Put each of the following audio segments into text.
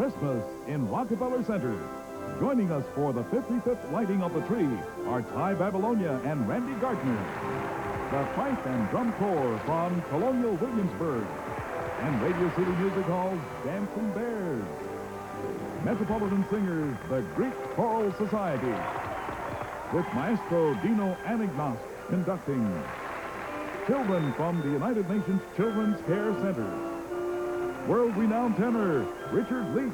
Christmas in Rockefeller Center. Joining us for the 55th lighting of the tree are Tai Babilonia and Randy Gardner, the Fife and Drum Corps from Colonial, Williamsburg, and Radio City Music Hall's Dancing Bears. Metropolitan singers, the Greek Choral Society, with Maestro Dino Anagnost conducting. Children from the United Nations Children's Care Center. World-renowned tenor, Richard Leech.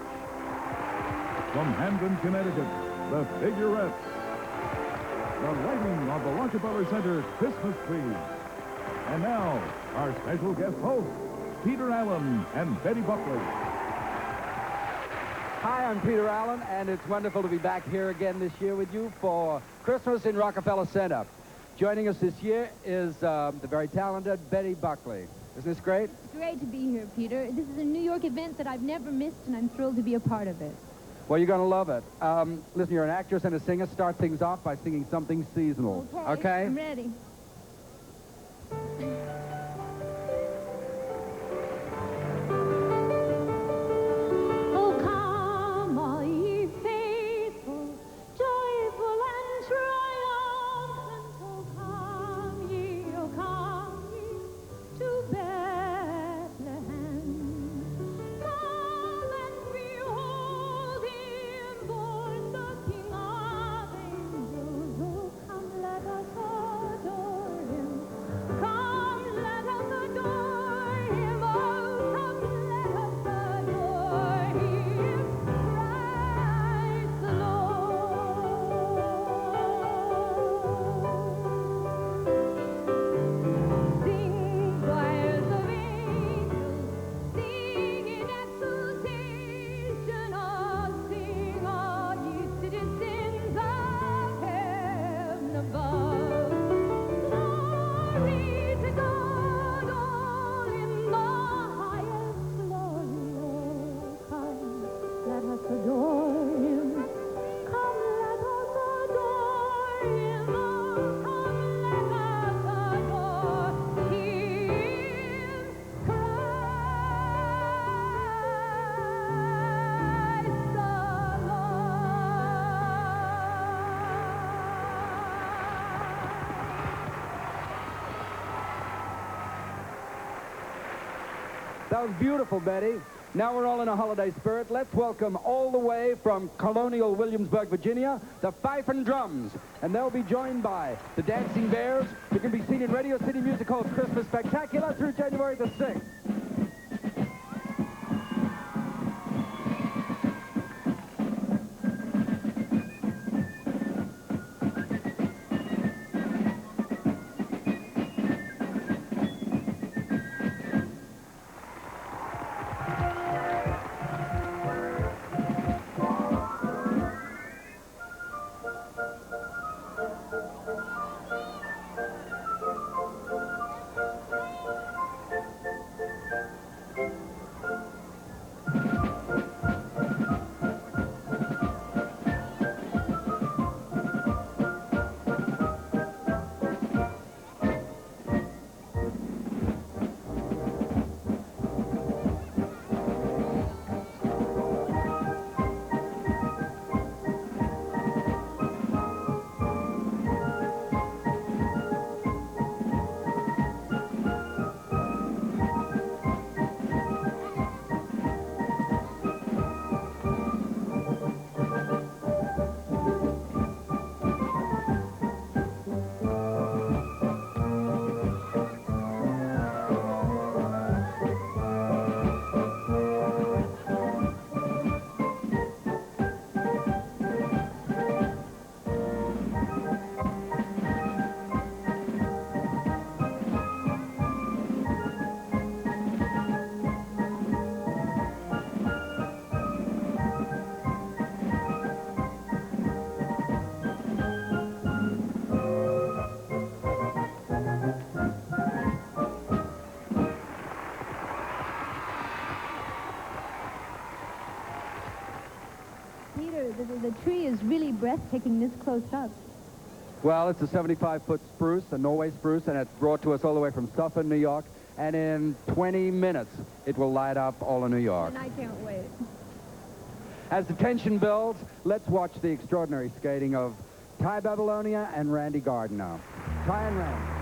From Hamden, Connecticut, the Figurettes. The lighting of the Rockefeller Center Christmas tree. And now, our special guest hosts, Peter Allen and Betty Buckley. Hi, I'm Peter Allen, and it's wonderful to be back here again this year with you for Christmas in Rockefeller Center. Joining us this year is the very talented Betty Buckley. Isn't this great? It's great to be here, Peter. This is a New York event that I've never missed, and I'm thrilled to be a part of it. Well, you're going to love it. Listen, you're an actress and a singer. Start things off by singing something seasonal. Okay? I'm ready. That was beautiful, Betty. Now we're all in a holiday spirit. Let's welcome all the way from Colonial, Williamsburg, Virginia, the Fife and Drums. And they'll be joined by the Dancing Bears, who can be seen in Radio City Music Hall's Christmas Spectacular through January the 6th. The tree is really breathtaking this close up. Well, it's a 75-foot spruce, a Norway spruce, and it's brought to us all the way from Suffolk, New York. And in 20 minutes, it will light up all of New York. And I can't wait. As the tension builds, let's watch the extraordinary skating of Tai Babilonia and Randy Gardner. Tai and Randy.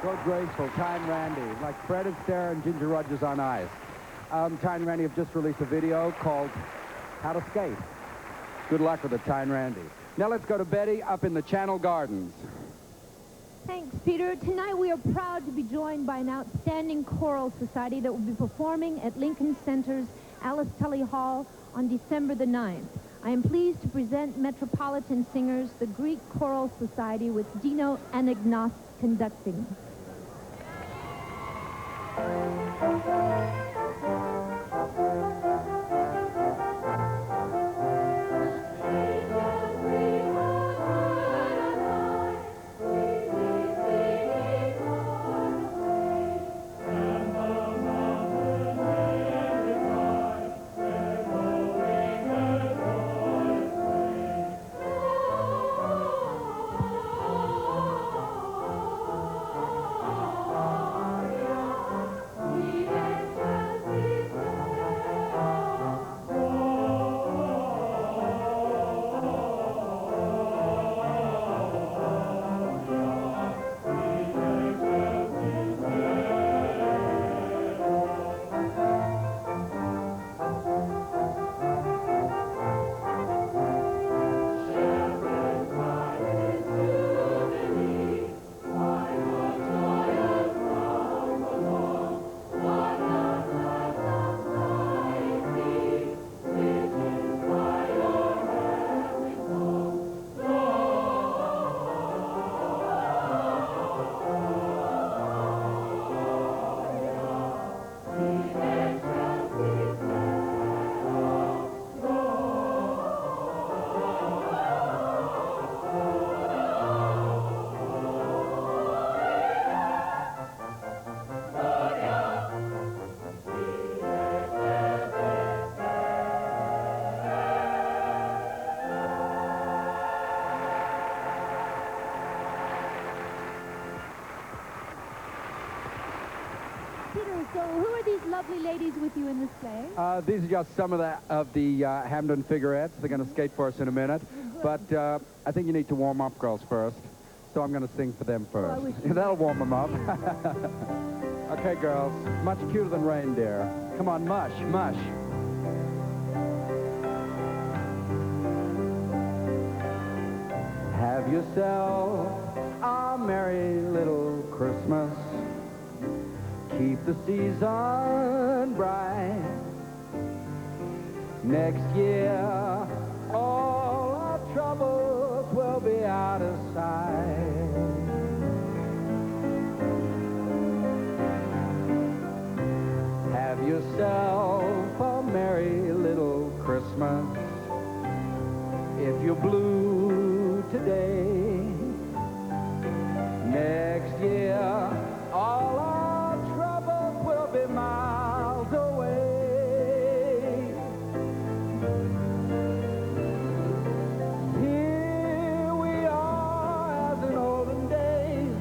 So graceful, Tai and Randy, like Fred Astaire and Ginger Rogers on ice. Tai and Randy have just released a video called How to Skate. Good luck with it, Tai and Randy. Now let's go to Betty up in the Channel Gardens. Thanks, Peter. Tonight we are proud to be joined by an outstanding choral society that will be performing at Lincoln Center's Alice Tully Hall on December the 9th. I am pleased to present Metropolitan singers, the Greek Choral Society, with Dino Anagnost conducting. Yes, who are these lovely ladies with you in this play? These are just some of the Hamden Figurettes. They're going to skate for us in a minute. But I think you need to warm up, girls, first. So I'm going to sing for them first. That'll warm them up. Okay, girls. Much cuter than reindeer. Come on, mush, mush. Have yourself a merry little Christmas. Keep the season bright. Next year, all our troubles will be out of sight. Have yourself a merry little Christmas. If you're blue today, next year, all our troubles will be miles away. Here we are as in olden days,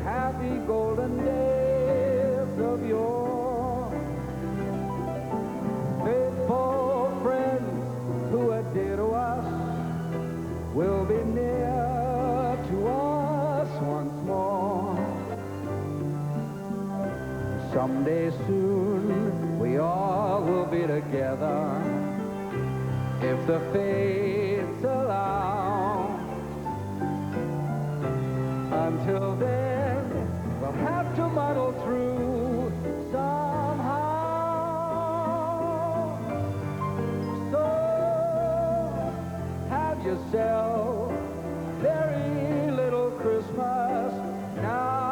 happy golden days of yore. Faithful friends who are dear to us will be near to us once more. Someday soon we all will be together if the fates allow. Until then, we'll have to muddle through somehow. So have yourself very little Christmas now.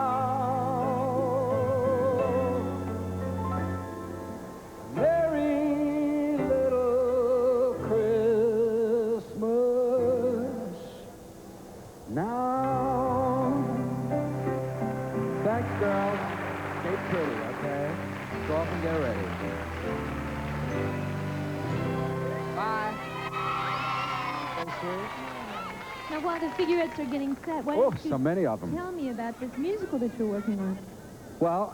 Very little Christmas now. Thanks, girls. Stay pretty, okay? Go off and get ready. Bye. Thanks, sweet. Now, while the figurettes are getting set, why Oh, don't you so many of them. tell me about this musical that you're working on? Well,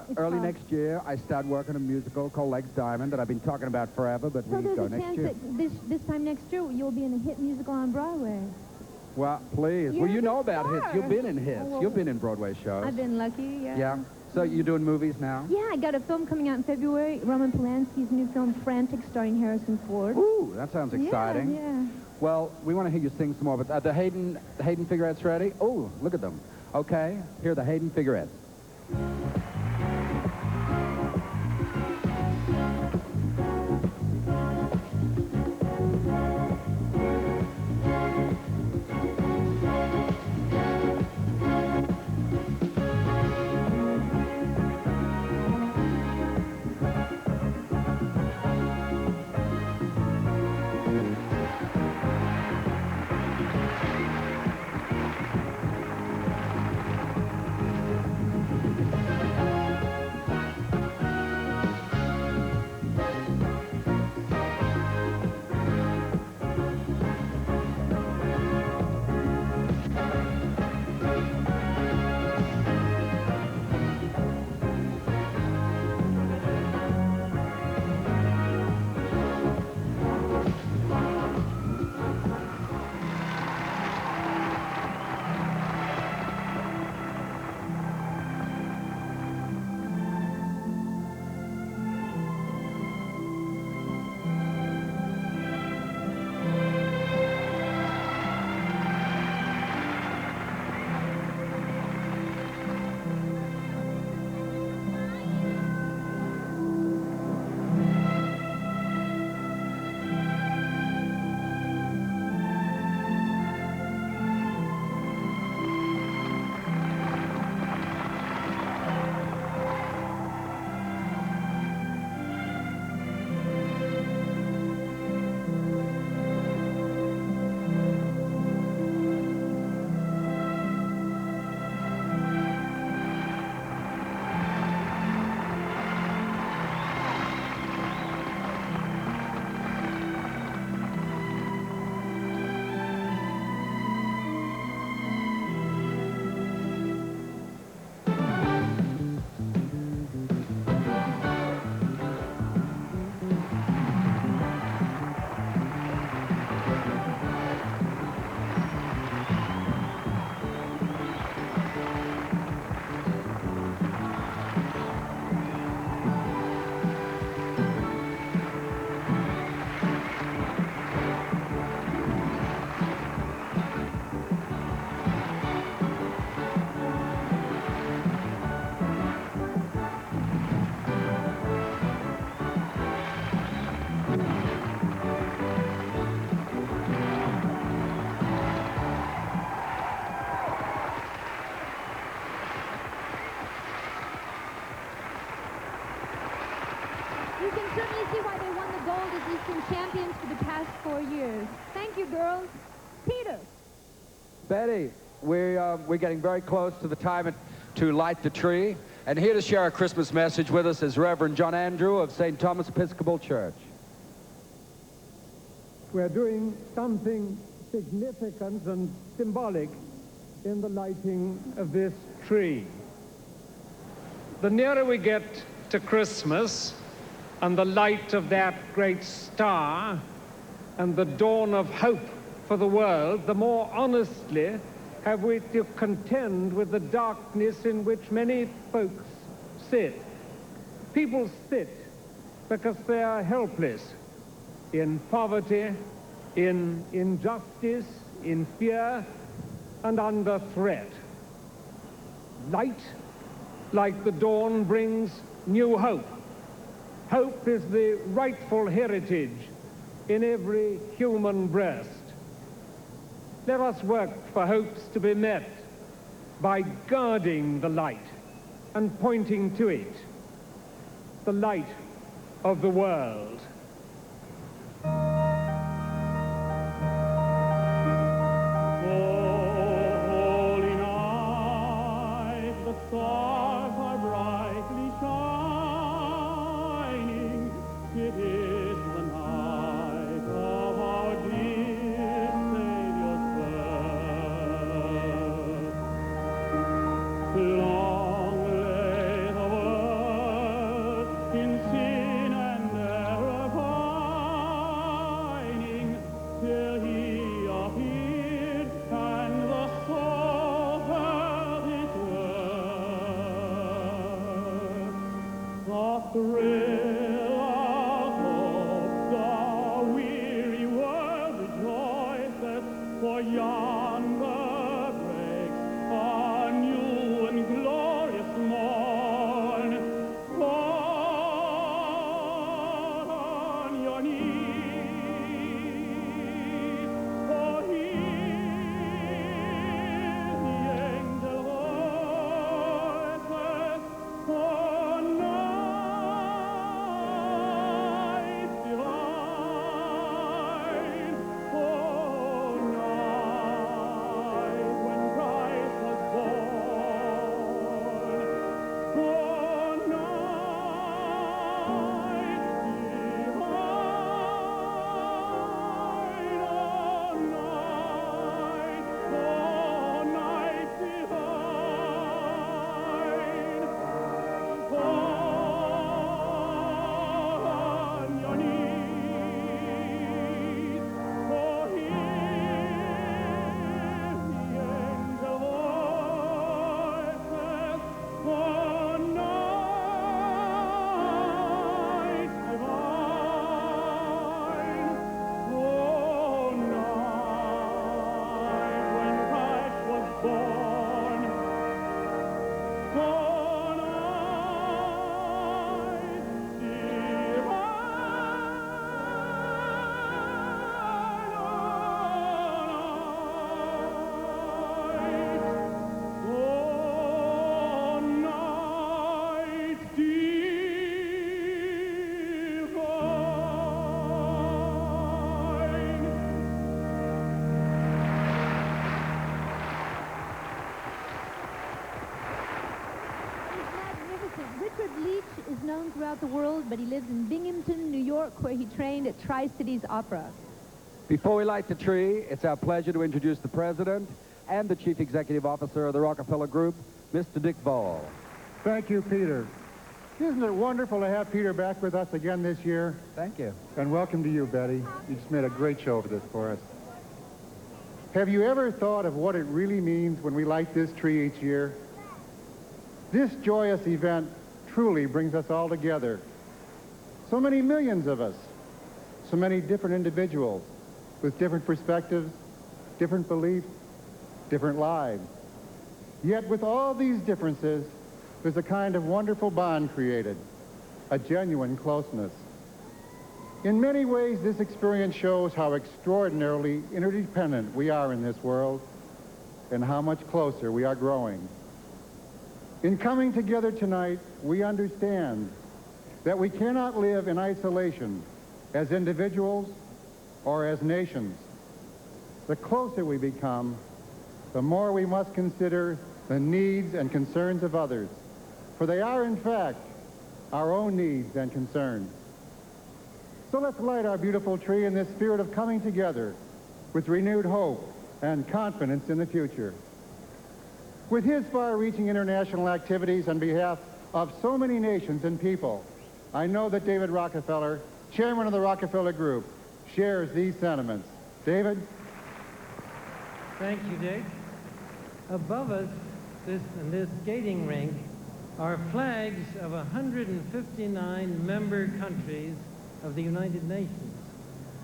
It's early called- next year, I start working a musical called Legs Diamond that I've been talking about forever, but So we there's go a next chance year. that this time next year you'll be in a hit musical on Broadway. Well, please. You're Well, you the know about hits. star. You've been in hits. Oh, well, You've been in Broadway shows. I've been lucky, yeah. Yeah. So you're doing movies now? Yeah, I got a film coming out in February, Roman Polanski's new film, Frantic, starring Harrison Ford. Ooh, that sounds exciting. Yeah. Well, we want to hear you sing some more, but are the Hayden Figurettes ready? Oh, look at them. Okay, here are the Hayden Figurettes. experience for the past 4 years. Thank you, girls. Peter. Betty, we're getting very close to the time to light the tree. And here to share a Christmas message with us is Reverend John Andrew of St. Thomas Episcopal Church. We're doing something significant and symbolic in the lighting of this tree. The nearer we get to Christmas and the light of that great star and the dawn of hope for the world, the more honestly have we to contend with the darkness in which many folks sit. People sit because they are helpless in poverty, in injustice, in fear, and under threat. Light, like the dawn, brings new hope. Hope is the rightful heritage in every human breast. Let us work for hopes to be met by guarding the light and pointing to it, the light of the world. Holy night, the stars are brightly shining. It is the night of our dear Savior's birth. Long lay the world in sin and error pining, till he appeared and the soul felt his worth. The thrill of hope, the weary world rejoices, for yonder breaks a new and glorious morn. Fall on your knees, for hear the angel voices, for night divine, for night when Christ was born, for night divine, on your knees, for hear the angel voices, for night divine, for night when Christ was born, for night Magnificent. Richard Leech is known throughout the world, but he lives in Binghamton, New York, where he trained at Tri-Cities Opera. Before we light the tree, it's our pleasure to introduce the President and the Chief Executive Officer of the Rockefeller Group, Mr. Dick Ball. Thank you, Peter. Isn't it wonderful to have Peter back with us again this year? Thank you. And welcome to you, Betty. You just made a great show of this for us. Have you ever thought of what it really means when we light this tree each year? This joyous event truly brings us all together. So many millions of us, so many different individuals with different perspectives, different beliefs, different lives. Yet with all these differences, there's a kind of wonderful bond created, a genuine closeness. In many ways, this experience shows how extraordinarily interdependent we are in this world and how much closer we are growing. In coming together tonight, we understand that we cannot live in isolation as individuals or as nations. The closer we become, the more we must consider the needs and concerns of others, for they are, in fact, our own needs and concerns. So let's light our beautiful tree in this spirit of coming together with renewed hope and confidence in the future. With his far-reaching international activities on behalf of so many nations and people, I know that David Rockefeller, chairman of the Rockefeller Group, shares these sentiments. David? Thank you, Dick. Above us, in this skating rink, are flags of 159 member countries of the United Nations.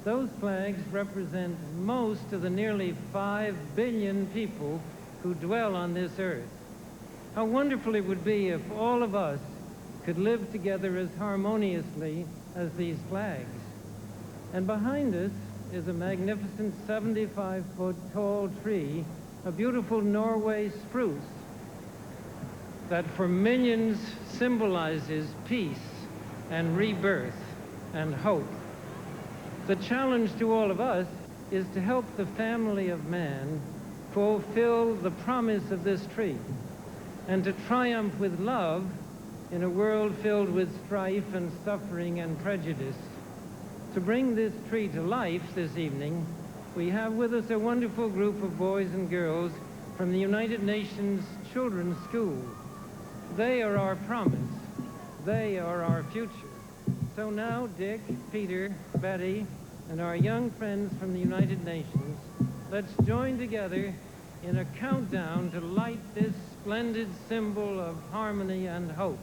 Those flags represent most of the nearly 5 billion people who dwell on this earth. How wonderful it would be if all of us could live together as harmoniously as these flags. And behind us is a magnificent 75-foot tall tree, a beautiful Norway spruce that for millions symbolizes peace and rebirth and hope. The challenge to all of us is to help the family of man fulfill the promise of this tree and to triumph with love in a world filled with strife and suffering and prejudice. To bring this tree to life this evening, we have with us a wonderful group of boys and girls from the United Nations Children's School. They are our promise. They are our future. So now, Dick, Peter, Betty, and our young friends from the United Nations, let's join together in a countdown to light this splendid symbol of harmony and hope.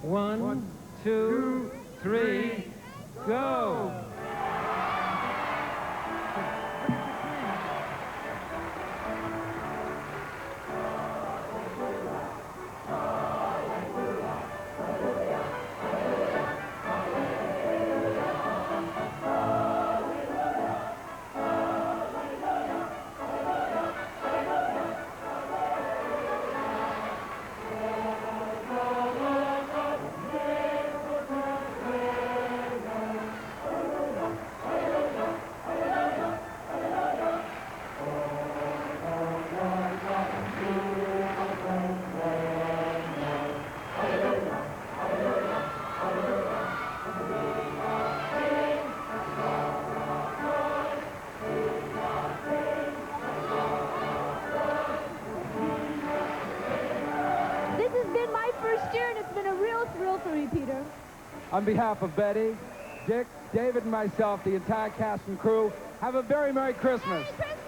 1, 2, 3, go! On behalf of Betty, Dick, David, and myself, the entire cast and crew, have a very Merry Christmas. Merry Christmas!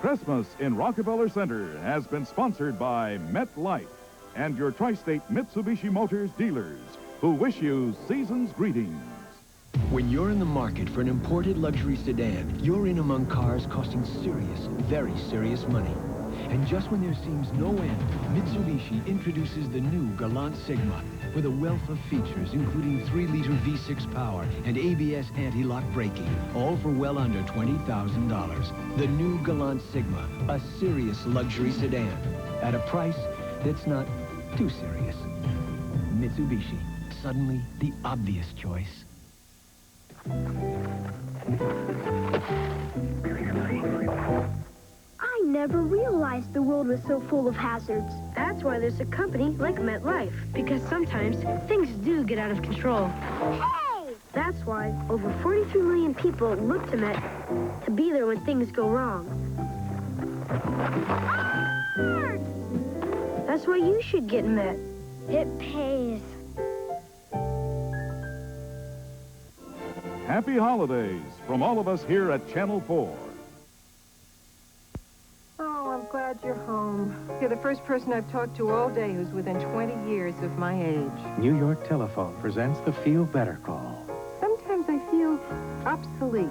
Christmas in Rockefeller Center has been sponsored by MetLife and your Tri-State Mitsubishi Motors dealers, who wish you season's greetings. When you're in the market for an imported luxury sedan, you're in among cars costing serious, very serious money. And just when there seems no end, Mitsubishi introduces the new Galant Sigma with a wealth of features, including 3-liter V6 power and ABS anti-lock braking, all for well under $20,000. The new Galant Sigma, a serious luxury sedan, at a price that's not too serious. Mitsubishi, suddenly the obvious choice. I never realized the world was so full of hazards. That's why there's a company like MetLife, because sometimes things do get out of control. Hey! That's why over 43 million people look to Met to be there when things go wrong. That's why you should get Met. It pays. Happy holidays from all of us here at Channel 4. Oh, I'm glad you're home. You're the first person I've talked to all day who's within 20 years of my age. New York Telephone presents the Feel Better call. Sometimes I feel obsolete.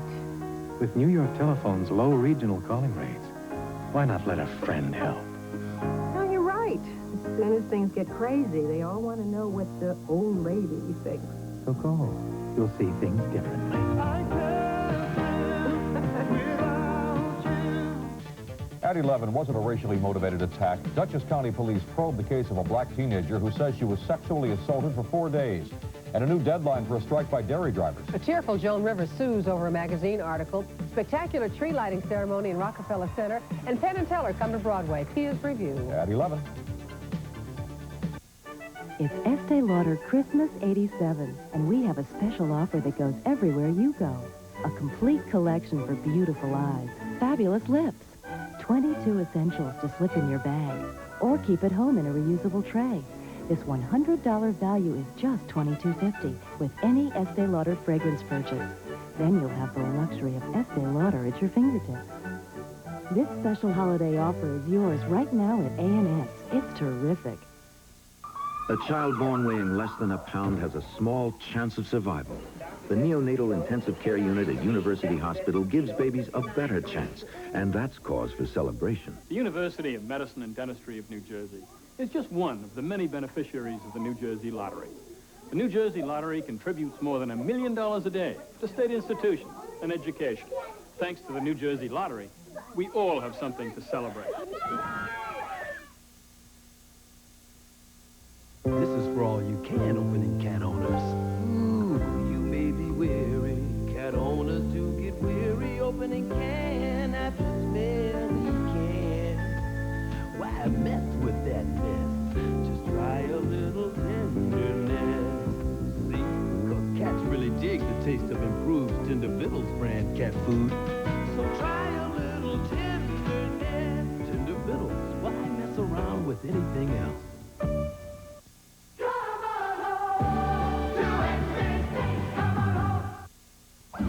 With New York Telephone's low regional calling rates, why not let a friend help? No, you're right. As soon as things get crazy, they all want to know what the old lady thinks. So call. You'll see things differently. At 11 wasn't a racially motivated attack. Dutchess County Police probed the case of a black teenager who says she was sexually assaulted for 4 days. And a new deadline for a strike by dairy drivers. A tearful Joan Rivers sues over a magazine article, spectacular tree lighting ceremony in Rockefeller Center, and Penn and Teller come to Broadway. Pia's Review. At 11. It's Estee Lauder Christmas 87, and we have a special offer that goes everywhere you go. A complete collection for beautiful eyes, fabulous lips, 22 essentials to slip in your bag, or keep at home in a reusable tray. This $100 value is just $22.50 with any Estee Lauder fragrance purchase. Then you'll have the luxury of Estee Lauder at your fingertips. This special holiday offer is yours right now at A&S. It's terrific. A child born weighing less than a pound has a small chance of survival. The neonatal intensive care unit at University Hospital gives babies a better chance, and that's cause for celebration. The University of Medicine and Dentistry of New Jersey is just one of the many beneficiaries of the New Jersey Lottery. The New Jersey Lottery contributes more than $1 million a day to state institutions and education. Thanks to the New Jersey Lottery, we all have something to celebrate. This is for all you can opening cat owners. Ooh, you may be weary. Cat owners do get weary opening can after smelly can. Why mess with that mess? Just try a little tenderness. See, 'cause cats really dig the taste of improved Tender Vittles brand cat food. So try a little tenderness. Tender Vittles, why mess around with anything else?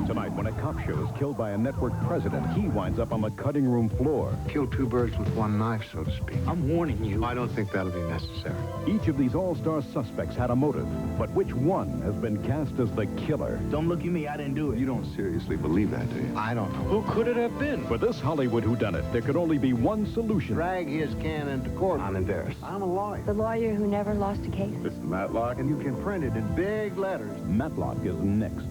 Tonight, when a cop show is killed by a network president, he winds up on the cutting room floor. Kill two birds with one knife, so to speak. I'm warning you. I don't think that'll be necessary. Each of these all-star suspects had a motive, but which one has been cast as the killer? Don't look at me, I didn't do it. You don't seriously believe that, do you? I don't know. Who could it have been? For this Hollywood whodunit, there could only be one solution. Drag his can into court. I'm embarrassed. I'm a lawyer. The lawyer who never lost a case. This is Matlock, And you can print it in big letters. Matlock is next.